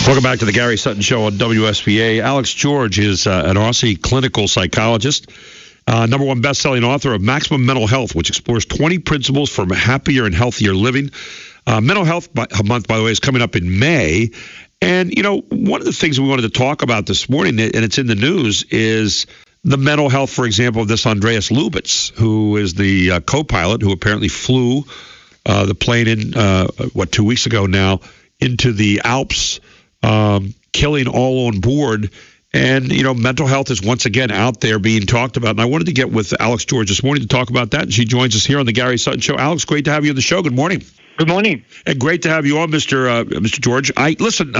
Welcome back to the Gary Sutton Show on WSBA. Alex George is an Aussie clinical psychologist, number one best-selling author of Maximum Mental Health, which explores 20 principles for happier and healthier living. Mental Health Month, by the way, is coming up in May. And, you know, one of the things we wanted to talk about this morning, and it's in the news, is the mental health, for example, of this Andreas Lubitz, who is the co-pilot who apparently flew the plane in, 2 weeks ago now, into the Alps, killing all on board. And, you know, mental health is once again out there being talked about. And I wanted to get with Alex George this morning to talk about that. And she joins us here on the Gary Sutton Show. Alex, great to have you on the show. Good morning. Good morning. And great to have you on, Mr. George. Listen,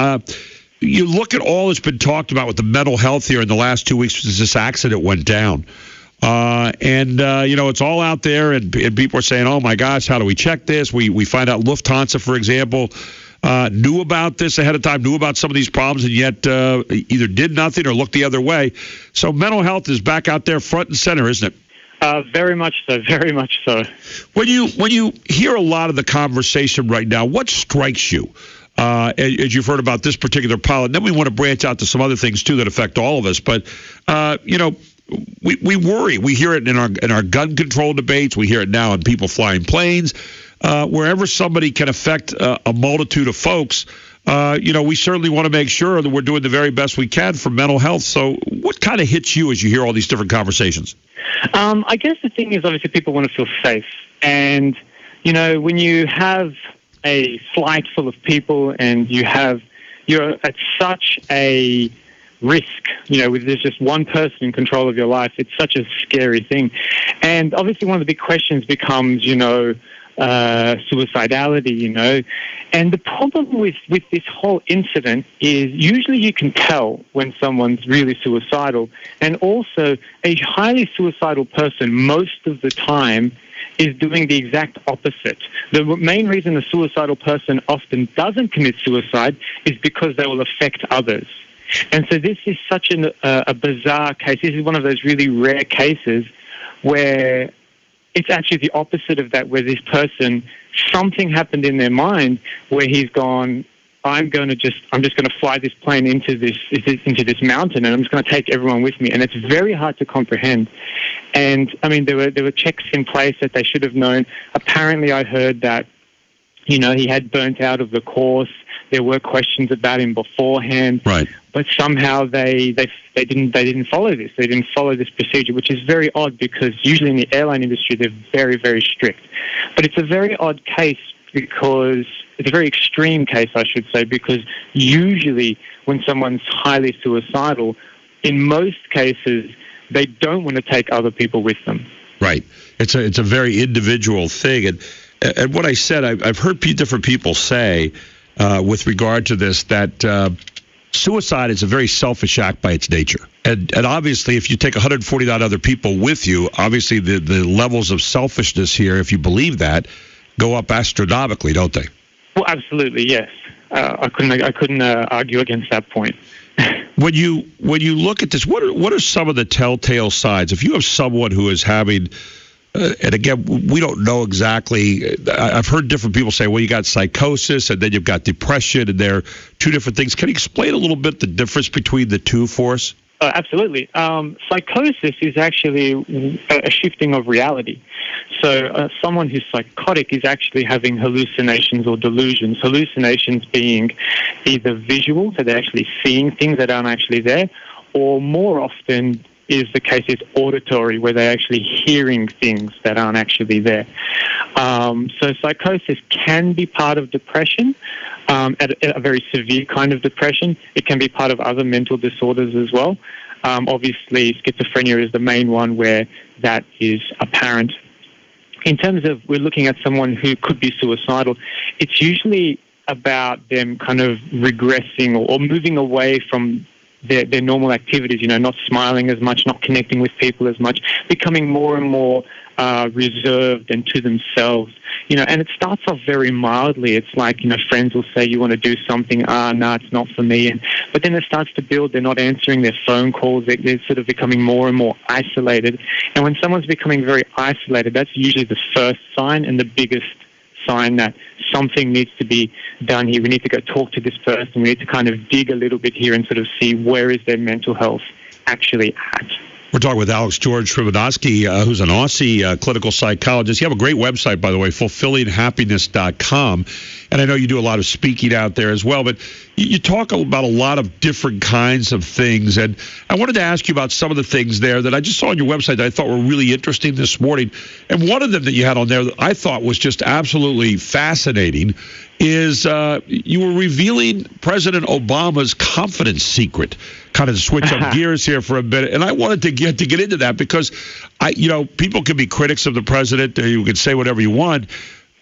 you look at all that's been talked about with the mental health here in the last 2 weeks since this accident went down. You know, it's all out there, and people are saying, oh, my gosh, how do we check this? We find out Lufthansa, for example, knew about this ahead of time, knew about some of these problems, and yet either did nothing or looked the other way. So mental health is back out there front and center, isn't it? Very much so, very much so. When you hear a lot of the conversation right now, what strikes you as you've heard about this particular pilot? And then we want to branch out to some other things, too, that affect all of us. But, you know, we worry. We hear it in our gun control debates. We hear it now in people flying planes. Wherever somebody can affect a multitude of folks, you know, we certainly want to make sure that we're doing the very best we can for mental health. So what kind of hits you as you hear all these different conversations? I guess the thing is, obviously, people want to feel safe. And, you know, when you have a flight full of people and you're at such a risk, you know, with there's just one person in control of your life, it's such a scary thing. And obviously one of the big questions becomes, you know, suicidality, you know. And the problem with this whole incident is usually you can tell when someone's really suicidal. And also a highly suicidal person most of the time is doing the exact opposite. The main reason a suicidal person often doesn't commit suicide is because they will affect others. And so this is such a bizarre case. This is one of those really rare cases where it's actually the opposite of that, where this person, something happened in their mind where he's gone, I'm just going to fly this plane into this mountain, and I'm just going to take everyone with me. And it's very hard to comprehend. And I mean, there were checks in place that they should have known. Apparently, I heard that, you know, he had burnt out of the course. There were questions about him beforehand, right? But somehow they didn't follow this. They didn't follow this procedure, which is very odd because usually in the airline industry they're very, very strict. But it's a very odd case because it's a very extreme case, I should say, because usually when someone's highly suicidal, in most cases they don't want to take other people with them. Right. It's a very individual thing, and what I said, I've heard different people say with regard to this that suicide is a very selfish act by its nature. And obviously, if you take 149 other people with you, obviously the levels of selfishness here, if you believe that, go up astronomically, don't they? Well, absolutely, yes. I couldn't argue against that point. When you look at this, what are some of the telltale signs? If you have someone who is having and again, we don't know exactly. I've heard different people say, well, you got psychosis and then you've got depression, and they're two different things. Can you explain a little bit the difference between the two for us? Absolutely. Psychosis is actually a shifting of reality. So someone who's psychotic is actually having hallucinations or delusions. Hallucinations being either visual, so they're actually seeing things that aren't actually there, or more often is the case is auditory, where they're actually hearing things that aren't actually there. So psychosis can be part of depression, at a very severe kind of depression. It can be part of other mental disorders as well. Obviously, schizophrenia is the main one where that is apparent. In terms of we're looking at someone who could be suicidal, it's usually about them kind of regressing or moving away from their normal activities, not smiling as much, not connecting with people as much, becoming more and more reserved and to themselves, and it starts off very mildly. It's like, friends will say, you want to do something, no, it's not for me. But then it starts to build. They're not answering their phone calls. They're sort of becoming more and more isolated. And when someone's becoming very isolated, that's usually the first sign and the biggest sign that something needs to be done here. We need to go talk to this person. We need to kind of dig a little bit here and sort of see where is their mental health actually at. We're talking with Alex George Srivanosky, who's an Aussie clinical psychologist. You have a great website, by the way, fulfillinghappiness.com. And I know you do a lot of speaking out there as well, but you talk about a lot of different kinds of things. And I wanted to ask you about some of the things there that I just saw on your website that I thought were really interesting this morning. And one of them that you had on there that I thought was just absolutely fascinating is you were revealing President Obama's confidence secret. Kind of switch up gears here for a bit, and I wanted to get into that because people can be critics of the president. You can say whatever you want,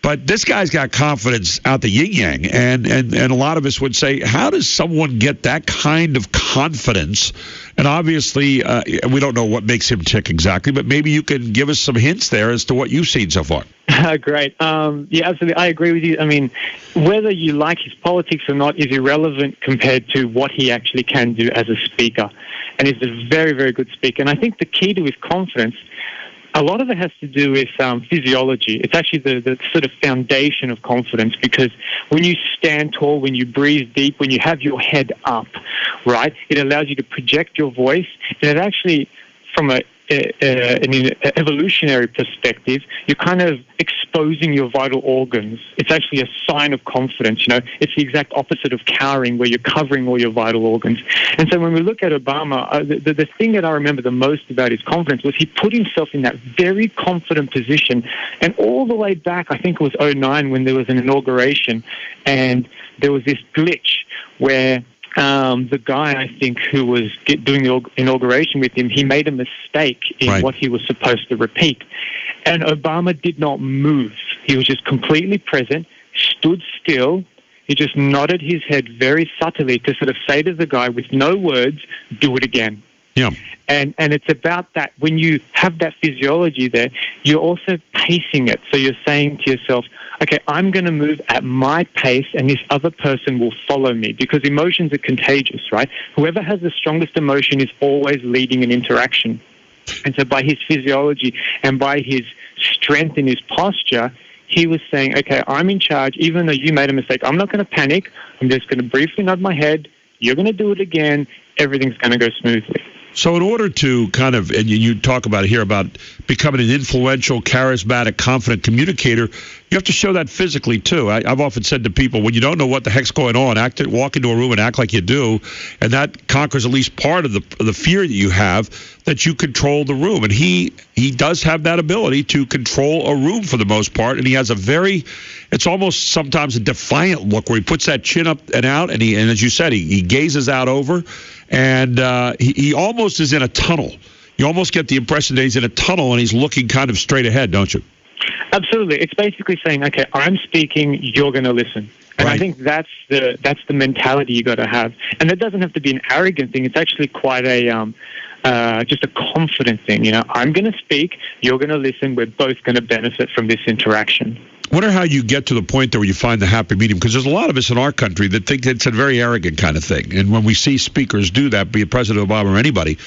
but this guy's got confidence out the yin yang, and a lot of us would say, how does someone get that kind of confidence? And obviously, we don't know what makes him tick exactly, but maybe you can give us some hints there as to what you've seen so far. Great. Yeah, absolutely. I agree with you. I mean, whether you like his politics or not is irrelevant compared to what he actually can do as a speaker. And he's a very, very good speaker. And I think the key to his confidence, a lot of it has to do with physiology. It's actually the sort of foundation of confidence, because when you stand tall, when you breathe deep, when you have your head up, right, it allows you to project your voice. And it actually, from an evolutionary perspective, you're kind of exposing your vital organs. It's actually a sign of confidence. It's the exact opposite of cowering, where you're covering all your vital organs. And so when we look at Obama, the thing that I remember the most about his confidence was he put himself in that very confident position. And all the way back, I think it was 2009, when there was an inauguration, and there was this glitch where the guy, I think, who was doing the inauguration with him, he made a mistake in what he was supposed to repeat. And Obama did not move. He was just completely present, stood still. He just nodded his head very subtly to sort of say to the guy with no words, do it again. Yeah. And it's about that. When you have that physiology there, you're also pacing it. So you're saying to yourself, okay, I'm going to move at my pace, and this other person will follow me, because emotions are contagious, right? Whoever has the strongest emotion is always leading an interaction. And so by his physiology and by his strength in his posture, he was saying, okay, I'm in charge. Even though you made a mistake, I'm not going to panic. I'm just going to briefly nod my head. You're going to do it again. Everything's going to go smoothly. So in order to kind of, and you talk about it here, about becoming an influential, charismatic, confident communicator, you have to show that physically, too. I've often said to people, when you don't know what the heck's going on, walk into a room and act like you do, and that conquers at least part of the fear that you have, that you control the room. And he does have that ability to control a room for the most part, and he has it's almost sometimes a defiant look, where he puts that chin up and out, and as you said, he gazes out over, and he almost is in a tunnel. You almost get the impression that he's in a tunnel and he's looking kind of straight ahead, don't you? Absolutely. It's basically saying, okay, I'm speaking, you're going to listen. And I think that's the mentality you got to have. And it doesn't have to be an arrogant thing. It's actually quite just a confident thing. I'm going to speak, you're going to listen, we're both going to benefit from this interaction. I wonder how you get to the point there where you find the happy medium, because there's a lot of us in our country that think it's a very arrogant kind of thing. And when we see speakers do that, be it President Obama or anybody,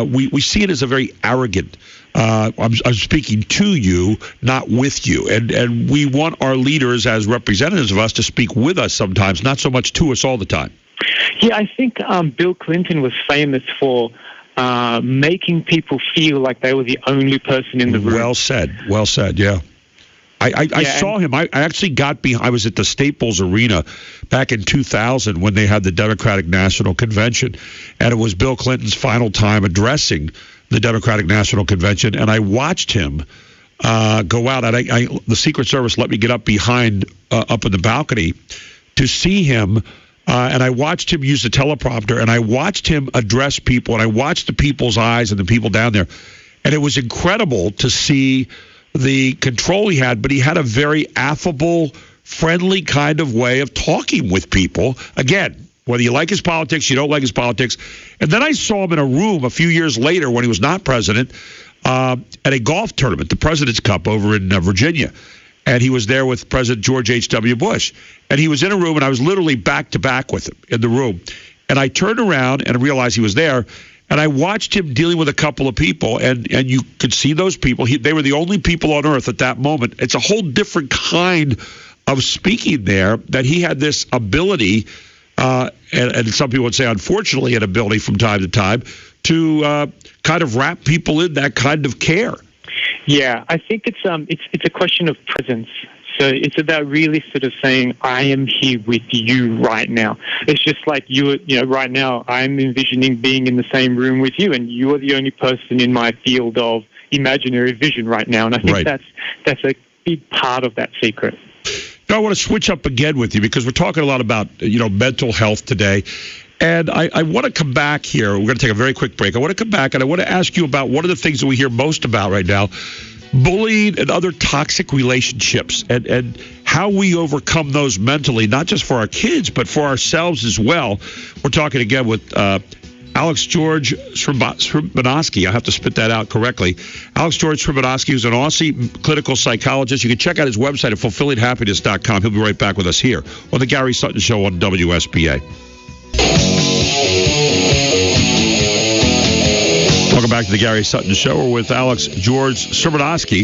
we see it as a very arrogant. I'm speaking to you, not with you. And we want our leaders as representatives of us to speak with us sometimes, not so much to us all the time. Yeah, I think Bill Clinton was famous for making people feel like they were the only person in the room. Well said, yeah. I saw him. I actually got behind. I was at the Staples Arena back in 2000 when they had the Democratic National Convention, and it was Bill Clinton's final time addressing the Democratic National Convention, and I watched him go out. And the Secret Service let me get up behind, up in the balcony, to see him, and I watched him use the teleprompter, and I watched him address people, and I watched the people's eyes and the people down there, and it was incredible to see the control he had, but he had a very affable, friendly kind of way of talking with people. Again, whether you like his politics, you don't like his politics. And then I saw him in a room a few years later when he was not president at a golf tournament, the President's Cup over in Virginia. And he was there with President George H.W. Bush. And he was in a room, and I was literally back to back with him in the room. And I turned around and realized he was there. And I watched him dealing with a couple of people, and you could see those people. They were the only people on earth at that moment. It's a whole different kind of speaking there, that he had this ability, and some people would say, unfortunately, an ability from time to time to kind of wrap people in that kind of care. Yeah, I think it's a question of presence. So it's about really sort of saying, I am here with you right now. It's just like right now, I'm envisioning being in the same room with you, and you are the only person in my field of imaginary vision right now. And I think that's a big part of that secret. Now, I want to switch up again with you, because we're talking a lot about, mental health today. And I want to come back here. We're going to take a very quick break. I want to come back, and I want to ask you about one of the things that we hear most about right now: bullying and other toxic relationships, and how we overcome those mentally, not just for our kids, but for ourselves as well. We're talking again with Alex George Sribanoski. I have to spit that out correctly. Alex George Sribanoski is an Aussie clinical psychologist. You can check out his website at fulfillinghappiness.com. He'll be right back with us here on the Gary Sutton Show on WSBA. Welcome back to the Gary Sutton Show. We're with Alex George Sribanoski,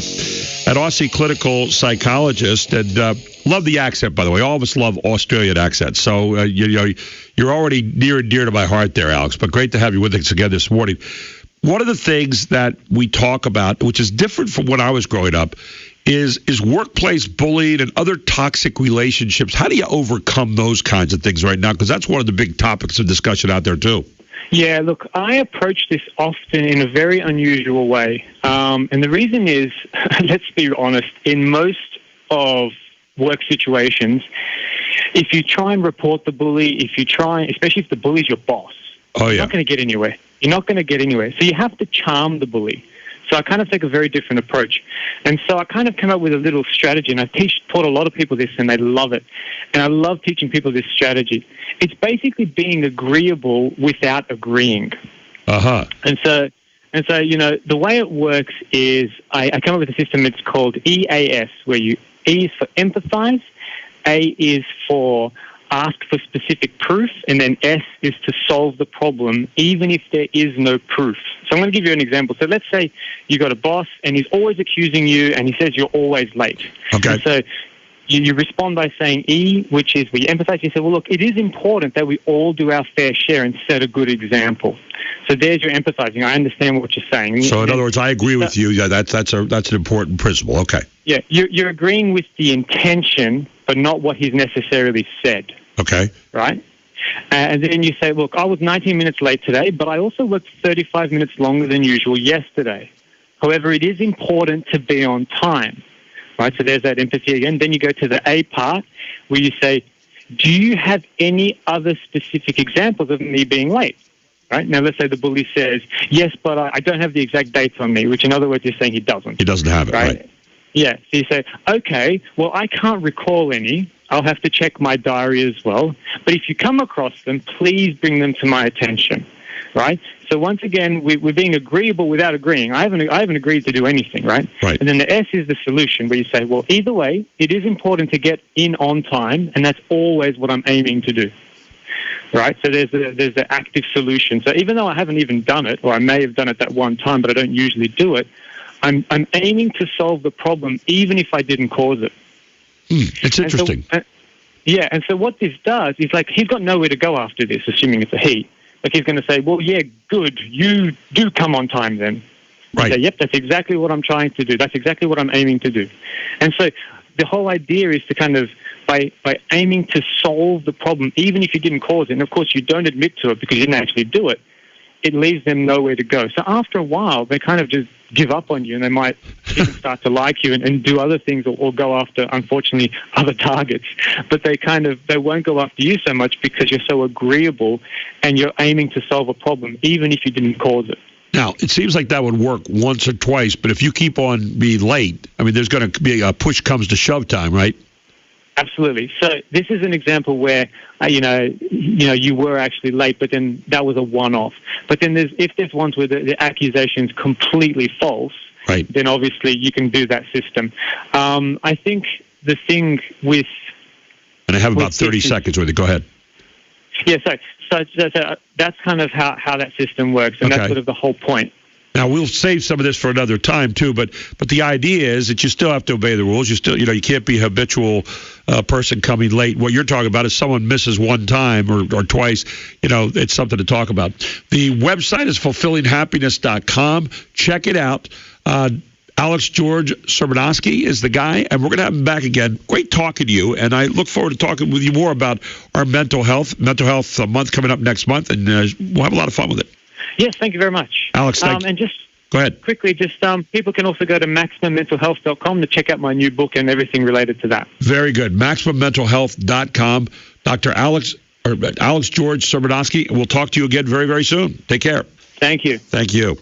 an Aussie clinical psychologist. And love the accent, by the way. All of us love Australian accents. So, you're already near and dear to my heart there, Alex. But great to have you with us again this morning. One of the things that we talk about, which is different from when I was growing up, is workplace bullying and other toxic relationships. How do you overcome those kinds of things right now? Because that's one of the big topics of discussion out there, too. Yeah, look, I approach this often in a very unusual way. And the reason is, let's be honest, in most of work situations, if you try and report the bully, especially if the bully's your boss, you're not going to get anywhere. You're not going to get anywhere. So you have to charm the bully. So I kind of take a very different approach. And so I kind of came up with a little strategy, and I taught a lot of people this, and they love it. And I love teaching people this strategy. It's basically being agreeable without agreeing. Uh-huh. And so the way it works is I come up with a system. It's called EAS, where E is for empathize, A is for ask for specific proof, and then S is to solve the problem, even if there is no proof. So I'm going to give you an example. So let's say you got a boss, and he's always accusing you, and he says you're always late. Okay. And so you respond by saying E, which is we empathize. You say, well, look, it is important that we all do our fair share and set a good example. So there's your empathizing. I understand what you're saying. So in other words, I agree with you. Yeah, that's an important principle. Okay. Yeah, you're agreeing with the intention, but not what he's necessarily said. Okay. Right? And then you say, look, I was 19 minutes late today, but I also worked 35 minutes longer than usual yesterday. However, it is important to be on time. Right? So there's that empathy again. Then you go to the A part, where you say, do you have any other specific examples of me being late? Right? Now, let's say the bully says, yes, but I don't have the exact dates on me, which in other words, you're saying he doesn't. He doesn't have it, right? Yeah. So you say, okay, well, I can't recall any. I'll have to check my diary as well. But if you come across them, please bring them to my attention, right? So once again, we're being agreeable without agreeing. I haven't agreed to do anything, right? Right. And then the S is the solution, where you say, well, either way, it is important to get in on time, and that's always what I'm aiming to do. Right? So there's the active solution. So even though I haven't even done it, or I may have done it that one time, but I don't usually do it, I'm aiming to solve the problem even if I didn't cause it. It's interesting. And so what this does is, like, he's got nowhere to go after this, assuming it's a he. Like, he's going to say, well, yeah, good, you do come on time then. Right. Say, yep, that's exactly what I'm trying to do. That's exactly what I'm aiming to do. And so the whole idea is to kind of, by aiming to solve the problem, even if you didn't cause it, and of course you don't admit to it because you didn't actually do it, it leaves them nowhere to go. So after a while, they kind of just give up on you, and they might even start to like you and do other things, or go after, unfortunately, other targets. But they won't go after you so much because you're so agreeable and you're aiming to solve a problem, even if you didn't cause it. Now, it seems like that would work once or twice, but if you keep on being late, I mean, there's going to be a push comes to shove time, right? Absolutely. So this is an example where, you were actually late, but then that was a one-off. But then if there's ones where the accusation's completely false, right, then obviously you can do that system. I think the thing with... And I have about 30 seconds with it. Go ahead. Yeah, So that's kind of how that system works, and Okay. that's sort of the whole point. Now, we'll save some of this for another time, too, but the idea is that you still have to obey the rules. You can't be a habitual person coming late. What you're talking about is someone misses one time or twice. It's something to talk about. The website is fulfillinghappiness.com. Check it out. Alex George Serbanowski is the guy, and we're going to have him back again. Great talking to you, and I look forward to talking with you more about our mental health month coming up next month, and we'll have a lot of fun with it. Yes, thank you very much. Alex, thank you. And just go ahead. Quickly, people can also go to MaximumMentalHealth.com to check out my new book and everything related to that. Very good. MaximumMentalHealth.com. Dr. Alex George Serbanowski. We'll talk to you again very, very soon. Take care. Thank you. Thank you.